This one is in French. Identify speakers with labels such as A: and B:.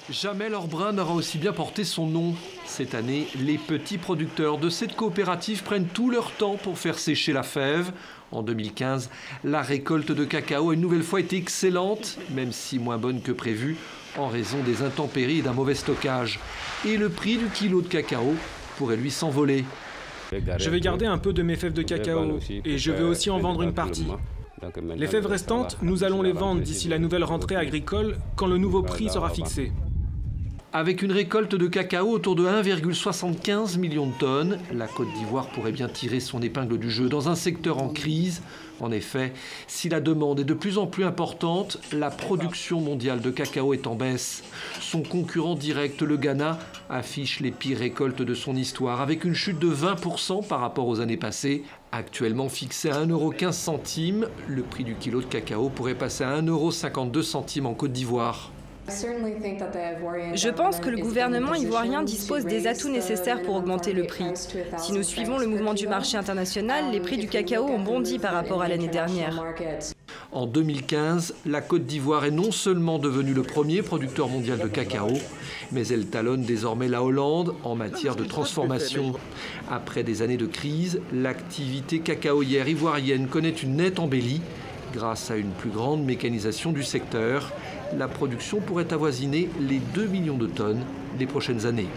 A: Jamais l'or brun n'aura aussi bien porté son nom. Cette année, les petits producteurs de cette coopérative prennent tout leur temps pour faire sécher la fève. En 2015, la récolte de cacao a une nouvelle fois été excellente, même si moins bonne que prévu, en raison des intempéries et d'un mauvais stockage. Et le prix du kilo de cacao pourrait lui s'envoler.
B: Je vais garder un peu de mes fèves de cacao et je vais aussi en vendre une partie. Les fèves restantes, nous allons les vendre d'ici la nouvelle rentrée agricole quand le nouveau prix sera fixé.
A: Avec une récolte de cacao autour de 1,75 million de tonnes, la Côte d'Ivoire pourrait bien tirer son épingle du jeu dans un secteur en crise. En effet, si la demande est de plus en plus importante, la production mondiale de cacao est en baisse. Son concurrent direct, le Ghana, affiche les pires récoltes de son histoire, avec une chute de 20% par rapport aux années passées. Actuellement fixé à 1,15 €, le prix du kilo de cacao pourrait passer à 1,52 € en Côte d'Ivoire.
C: Je pense que le gouvernement ivoirien dispose des atouts nécessaires pour augmenter le prix. Si nous suivons le mouvement du marché international, les prix du cacao ont bondi par rapport à l'année dernière.
A: En 2015, la Côte d'Ivoire est non seulement devenue le premier producteur mondial de cacao, mais elle talonne désormais la Hollande en matière de transformation. Après des années de crise, l'activité cacaoyère ivoirienne connaît une nette embellie. Grâce à une plus grande mécanisation du secteur, la production pourrait avoisiner les 2 millions de tonnes les prochaines années.